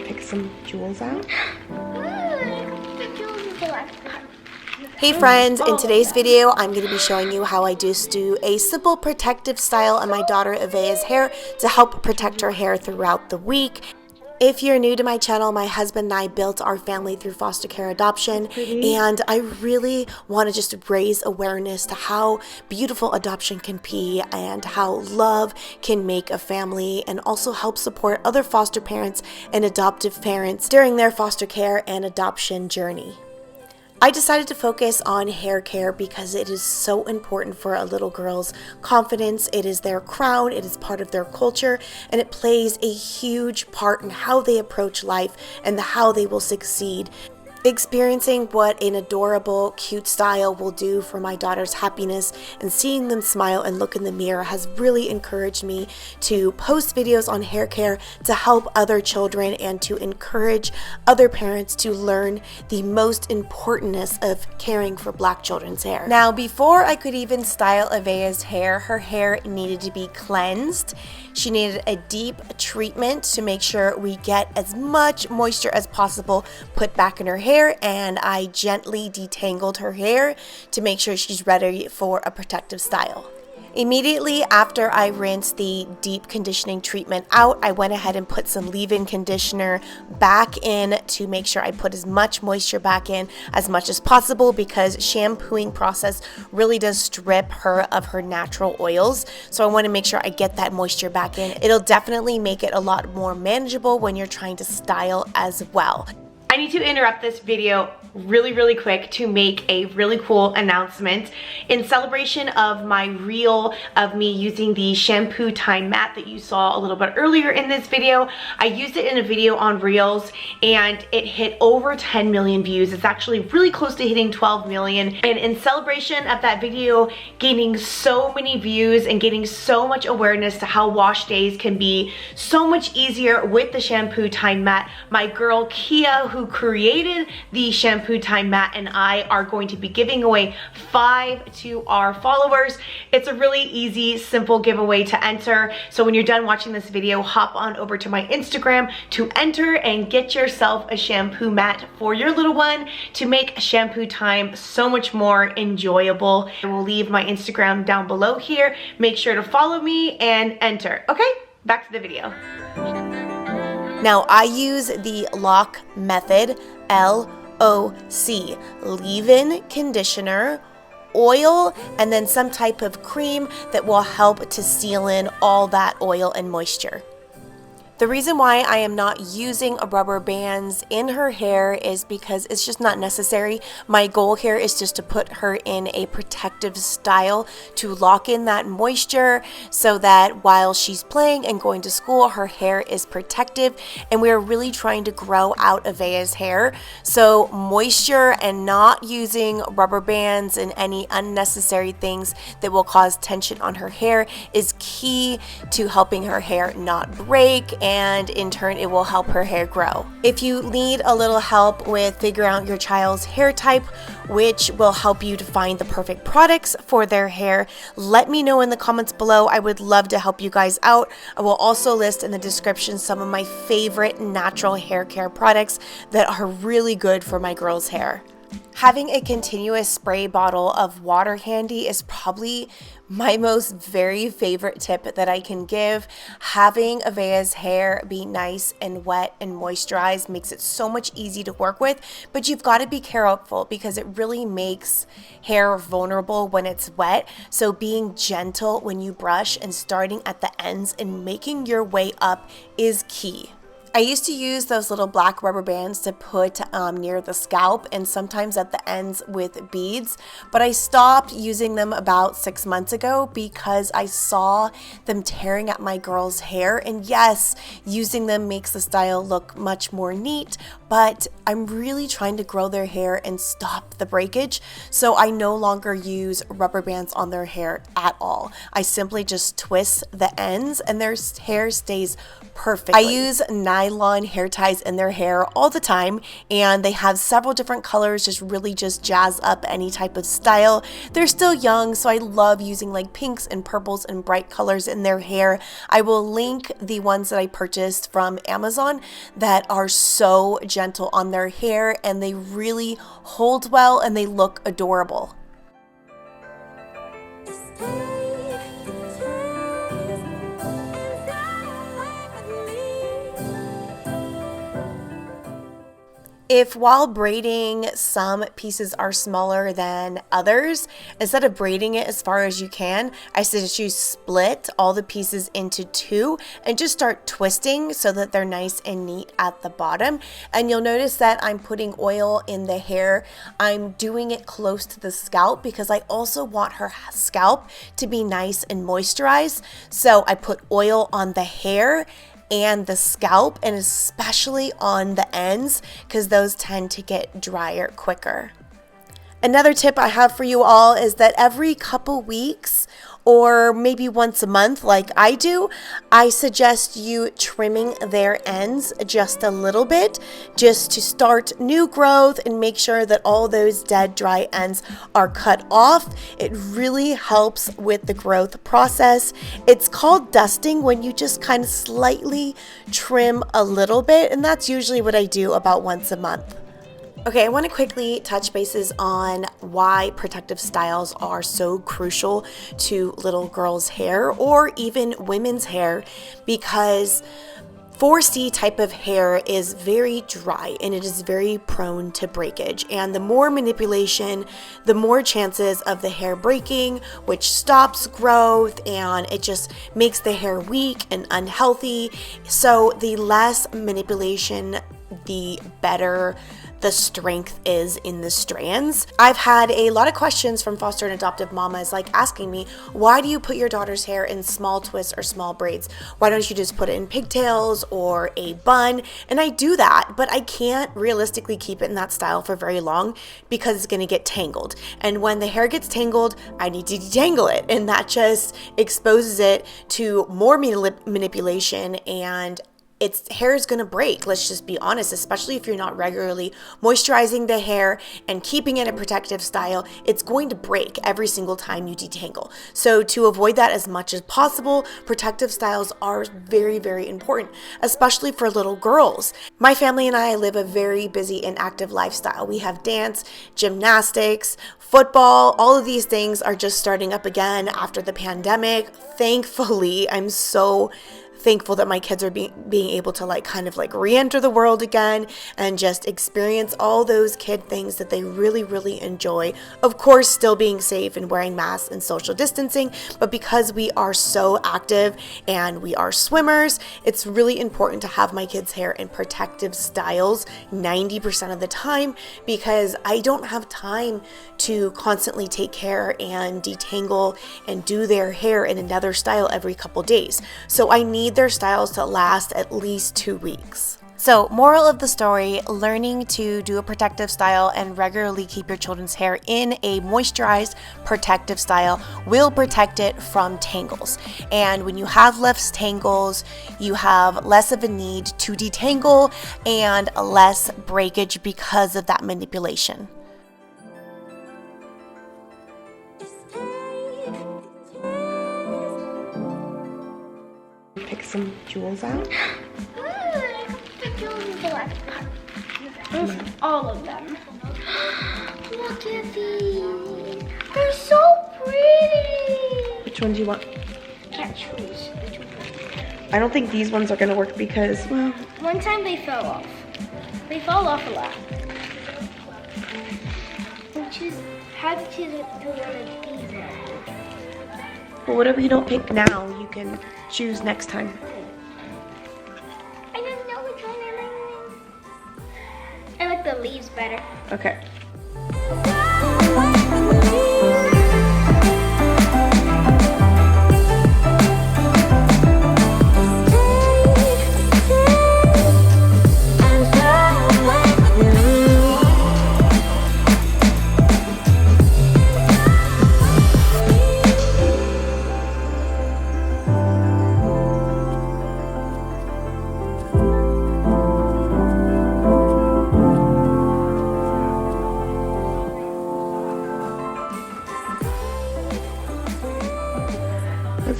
pick some jewels out. The jewels is the last part. Hey friends, in today's video, I'm going to be showing you how I just do a simple protective style on my daughter Avaya's hair to help protect her hair throughout the week. If you're new to my channel, my husband and I built our family through foster care adoption, and I really want to just raise awareness to how beautiful adoption can be and how love can make a family, and also help support other foster parents and adoptive parents during their foster care and adoption journey. I decided to focus on hair care because it is so important for a little girl's confidence. It is their crown, it is part of their culture, and it plays a huge part in how they approach life and how they will succeed. Experiencing what an adorable, cute style will do for my daughter's happiness and seeing them smile and look in the mirror has really encouraged me to post videos on hair care to help other children and to encourage other parents to learn the most importantness of caring for Black children's hair. Now, before I could even style Avaya's hair, her hair needed to be cleansed. She needed a deep treatment to make sure we get as much moisture as possible put back in her hair, and I gently detangled her hair to make sure she's ready for a protective style. Immediately after I rinsed the deep conditioning treatment out, I went ahead and put some leave-in conditioner back in to make sure I put as much moisture back in as much as possible, because shampooing process really does strip her of her natural oils. So I want to make sure I get that moisture back in. It'll definitely make it a lot more manageable when you're trying to style as well. I need to interrupt this video really quick to make a really cool announcement. In celebration of my reel of me using the shampoo time mat that you saw a little bit earlier in this video, I used it in a video on Reels and it hit over 10 million views. It's actually really close to hitting 12 million. And in celebration of that video gaining so many views and getting so much awareness to how wash days can be so much easier with the shampoo time mat, my girl Kia, who created the shampoo time mat, and I are going to be giving away 5 to our followers. It's a really easy, simple giveaway to enter. So when you're done watching this video, hop on over to my Instagram to enter and get yourself a shampoo mat for your little one to make shampoo time so much more enjoyable. I will leave my Instagram down below here. Make sure to follow me and enter. Okay, back to the video. Now, I use the lock method, LOC, leave-in conditioner, oil, and then some type of cream that will help to seal in all that oil and moisture. The reason why I am not using rubber bands in her hair is because it's just not necessary. My goal here is just to put her in a protective style to lock in that moisture so that while she's playing and going to school, her hair is protective, and we're really trying to grow out Avaya's hair. So moisture and not using rubber bands and any unnecessary things that will cause tension on her hair is key to helping her hair not break, and in turn it will help her hair grow. If you need a little help with figuring out your child's hair type, which will help you to find the perfect products for their hair, let me know in the comments below. I would love to help you guys out. I will also list in the description some of my favorite natural hair care products that are really good for my girl's hair. Having a continuous spray bottle of water handy is probably my most very favorite tip that I can give. Having Avaya's hair be nice and wet and moisturized makes it so much easy to work with, but you've got to be careful because it really makes hair vulnerable when it's wet. So being gentle when you brush and starting at the ends and making your way up is key. I used to use those little black rubber bands to put near the scalp and sometimes at the ends with beads, but I stopped using them about 6 months ago because I saw them tearing at my girl's hair. And yes, using them makes the style look much more neat, but I'm really trying to grow their hair and stop the breakage, so I no longer use rubber bands on their hair at all. I simply just twist the ends and their hair stays perfectly. I use nylon nylon hair ties in their hair all the time, and they have several different colors, just really just jazz up any type of style. They're still young, so I love using like pinks and purples and bright colors in their hair. I will link the ones that I purchased from Amazon that are so gentle on their hair, and they really hold well and they look adorable. If while braiding some pieces are smaller than others, instead of braiding it as far as you can, I suggest you split all the pieces into two and just start twisting so that they're nice and neat at the bottom. And you'll notice that I'm putting oil in the hair. I'm doing it close to the scalp because I also want her scalp to be nice and moisturized. So I put oil on the hair and the scalp, and especially on the ends because those tend to get drier quicker. Another tip I have for you all is that every couple weeks or maybe once a month like I do, I suggest you trimming their ends just a little bit just to start new growth and make sure that all those dead dry ends are cut off. It really helps with the growth process. It's called dusting when you just kind of slightly trim a little bit, and that's usually what I do about once a month. Okay, I want to quickly touch bases on why protective styles are so crucial to little girls' hair or even women's hair, because 4C type of hair is very dry and it is very prone to breakage. And the more manipulation, the more chances of the hair breaking, which stops growth and it just makes the hair weak and unhealthy. So the less manipulation, the better the strength is in the strands. I've had a lot of questions from foster and adoptive mamas like asking me, why do you put your daughter's hair in small twists or small braids? Why don't you just put it in pigtails or a bun? And I do that, but I can't realistically keep it in that style for very long because it's gonna get tangled. And when the hair gets tangled, I need to detangle it. And that just exposes it to more manipulation, and its hair is going to break. Let's just be honest, especially if you're not regularly moisturizing the hair and keeping it a protective style, it's going to break every single time you detangle. So to avoid that as much as possible, protective styles are very, very important, especially for little girls. My family and I live a very busy and active lifestyle. We have dance, gymnastics, football. All of these things are just starting up again after the pandemic. Thankfully, I'm so thankful that my kids are being able to re-enter the world again and just experience all those kid things that they really, really enjoy. Of course, still being safe and wearing masks and social distancing, but because we are so active and we are swimmers, it's really important to have my kids' hair in protective styles 90% of the time, because I don't have time to constantly take care and detangle and do their hair in another style every couple days. So I need their styles to last at least 2 weeks. So, moral of the story, learning to do a protective style and regularly keep your children's hair in a moisturized protective style will protect it from tangles. And when you have less tangles, you have less of a need to detangle and less breakage because of that manipulation. Pick some jewels out. The jewels is the last part. All of them. Look at these. They're so pretty. Which one do you want? Can't choose which one. I don't think these ones are gonna work because, well, One time they fell off. They fall off a lot. Had to choose the one of these now. well, whatever you don't pick now, you can choose next time. I don't know which one I like. I like the leaves better. Okay.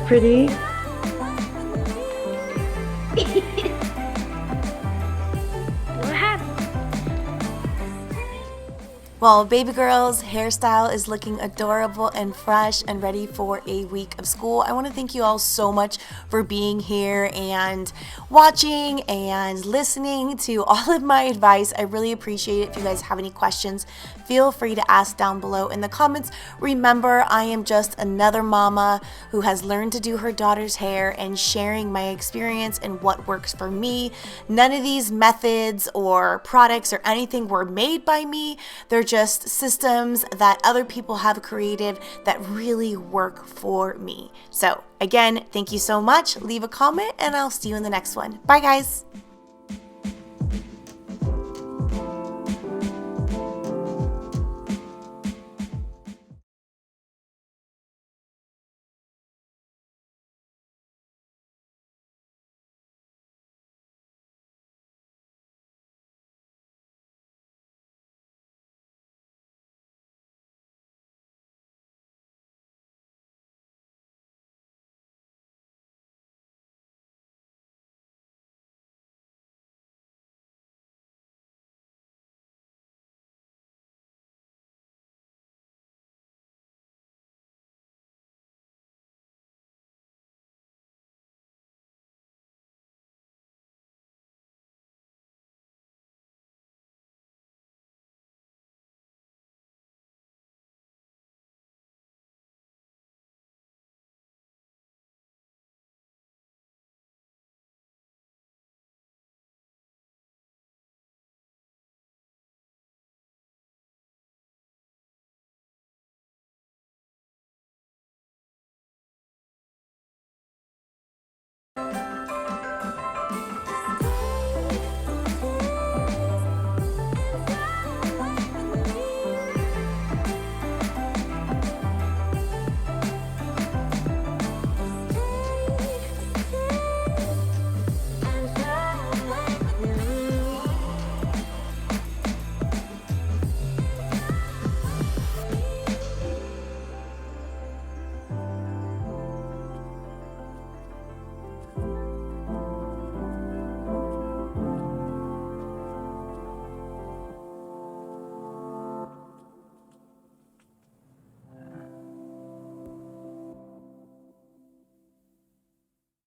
pretty? What happened? Well, baby girl's hairstyle is looking adorable and fresh and ready for a week of school. I want to thank you all so much for being here and watching and listening to all of my advice. I really appreciate it. If you guys have any questions, feel free to ask down below in the comments. Remember, I am just another mama who has learned to do her daughter's hair and sharing my experience and what works for me. None of these methods or products or anything were made by me. They're just systems that other people have created that really work for me. So again, thank you so much. Leave a comment and I'll see you in the next one. Bye guys.